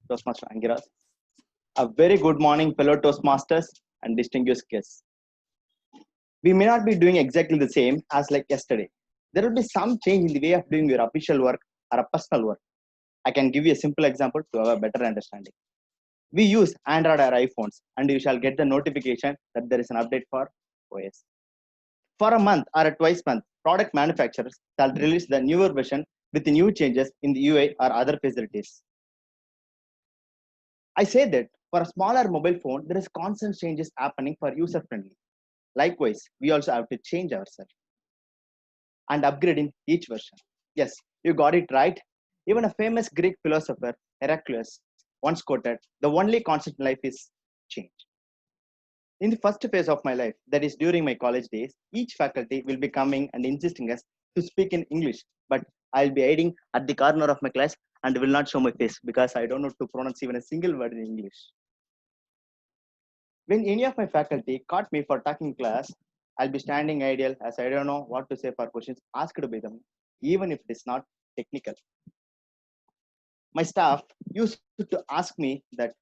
Toastmaster Angiras. A very good morning, fellow Toastmasters and distinguished guests. We may not be doing exactly the same as like yesterday. There will be some change in the way of doing your official work or a personal work. I can give you a simple example to have a better understanding. We use Android or iPhones, and you shall get the notification that there is an update for OS. For a month or a twice month, product manufacturers shall release the newer version with the new changes in the UI or other facilities. I say that for a smaller mobile phone, there is constant changes happening for user friendly. Likewise, we also have to change ourselves and upgrading each version. Yes, you got it right. Even a famous Greek philosopher, Heraclius, once quoted, "The only constant in life is change." In the first phase of my life, that is during my college days, each faculty will be coming and insisting us to speak in English, but I'll be hiding at the corner of my class and will not show my face because I don't know to pronounce even a single word in English. When any of my faculty caught me for talking class, I'll be standing idle as I don't know what to say for questions asked by them, even if it is not technical. My staff used to ask me that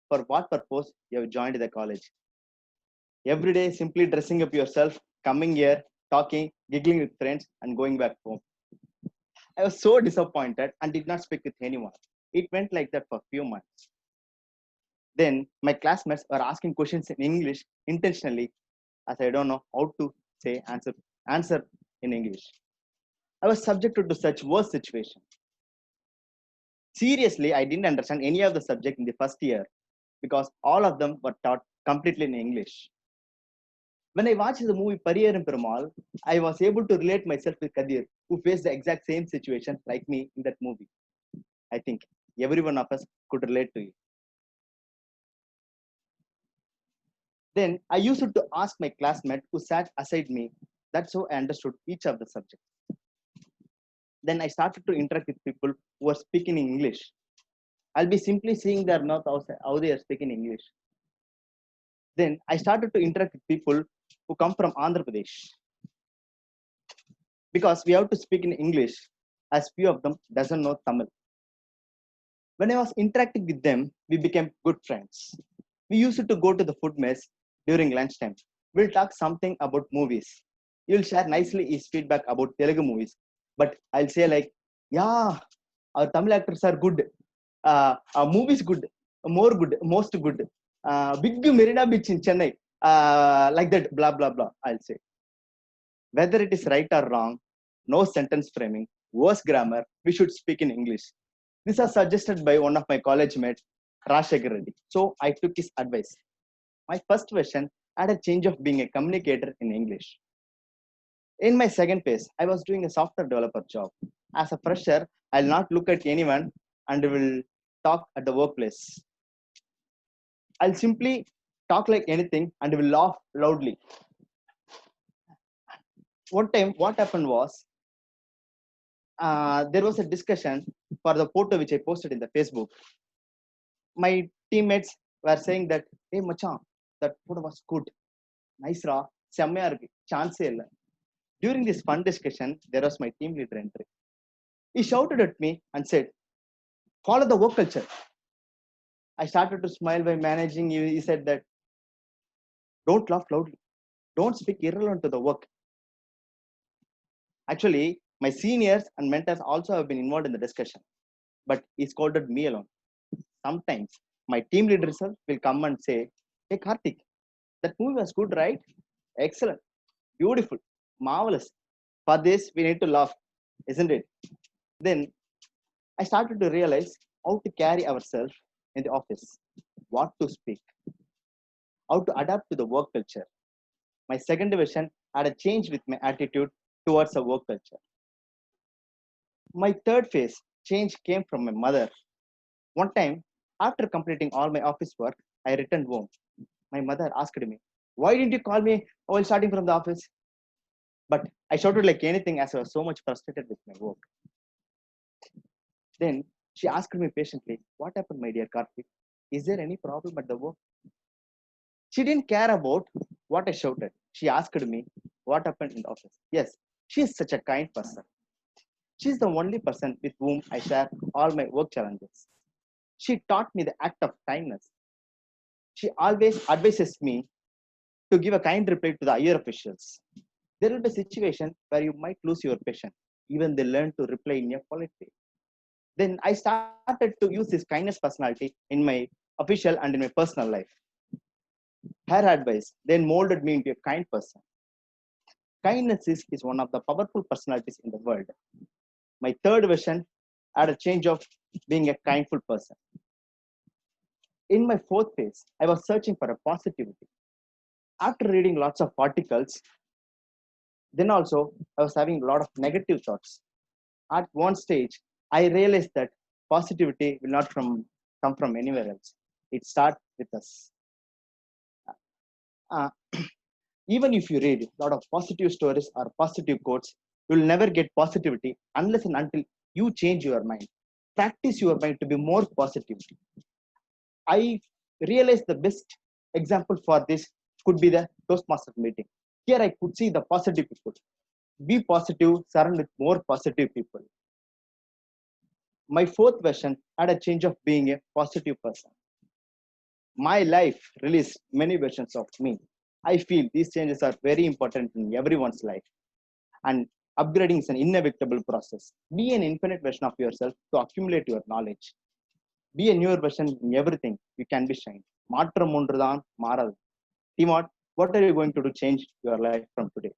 for what purpose you have joined the college. Every day, simply dressing up yourself, coming here, talking, giggling with friends, and going back home. I was so disappointed and did not speak with anyone. It went like that for a few months. Then my classmates were asking questions in English intentionally, as I don't know how to say answer in English. I was subjected to such worse situation. Seriously, I didn't understand any of the subject in the first year because all of them were taught completely in English. When I watched the movie Pariyaram Perumal, I was able to relate myself with Kadir, who faced the exact same situation like me in that movie. I think every one of us could relate to it. Then I used to ask my classmate who sat aside me. That's how I understood each of the subjects. Then I started to interact with people who are speaking in English. I'll be simply seeing their mouth outside, how they are speaking English. Then I started to interact with people who come from Andhra Pradesh. Because we have to speak in English, as few of them doesn't know Tamil. When I was interacting with them, we became good friends. We used to go to the food mess during lunchtime. We'll talk something about movies. You'll share nicely his feedback about Telugu movies. But I'll say like, yeah, our Tamil actors are good. Our movies good, more good, most good. Big Marina Beach in Chennai. Like that, blah, blah, blah, I'll say. Whether it is right or wrong, no sentence framing, worse grammar, we should speak in English. This was suggested by one of my college mates, Rashekar Reddy. So I took his advice. My first version had a change of being a communicator in English. In my second phase, I was doing a software developer job. As a fresher, I'll not look at anyone and will talk at the workplace. I'll simply talk like anything and will laugh loudly. One time, what happened was there was a discussion for the photo which I posted in the Facebook. My teammates were saying that, hey, Machan, that photo was good. Nice, ra. Semmaya irukku. Chance illa. During this fun discussion, there was my team leader entry. He shouted at me and said, follow the work culture. I started to smile by managing. He said that, don't laugh loudly. Don't speak irrelevant to the work. Actually, my seniors and mentors also have been involved in the discussion, but he scolded me alone. Sometimes my team leader will come and say, hey, Karthik, that movie was good, right? Excellent, beautiful, marvelous. For this, we need to laugh, isn't it? Then I started to realize how to carry ourselves in the office, what to speak, how to adapt to the work culture. My second division had a change with my attitude towards the work culture. My third phase change came from my mother. One time, after completing all my office work, I returned home. My mother asked me, why didn't you call me while starting from the office? But I shouted like anything as I was so much frustrated with my work. Then she asked me patiently, what happened, my dear Karthik? Is there any problem at the work? She didn't care about what I shouted. She asked me what happened in the office. Yes, she is such a kind person. She is the only person with whom I share all my work challenges. She taught me the act of kindness. She always advises me to give a kind reply to the higher officials. There will be a situation where you might lose your patience. Even they learn to reply in a polite way. Then I started to use this kindness personality in my official and in my personal life. Her advice then molded me into a kind person. Kindness is one of the powerful personalities in the world. My third vision had a change of being a kindful person. In my fourth phase, I was searching for a positivity. After reading lots of articles, then also I was having a lot of negative thoughts. At one stage, I realized that positivity will not come from anywhere else. It starts with us. Uh, Even if you read a lot of positive stories or positive quotes, you'll never get positivity unless and until you change your mind. Practice your mind to be more positive. I realized the best example for this could be the Toastmasters meeting. Here I could see the positive people. Be positive, surround with more positive people. My fourth version had a change of being a positive person. My life released many versions of me. I feel these changes are very important in everyone's life, and upgrading is an inevitable process. Be an infinite version of yourself to accumulate your knowledge. Be a newer version in everything. You can be shine. மாற்றம் ஒன்றுதான் மாறாது. Timot, what are you going to do change your life from today?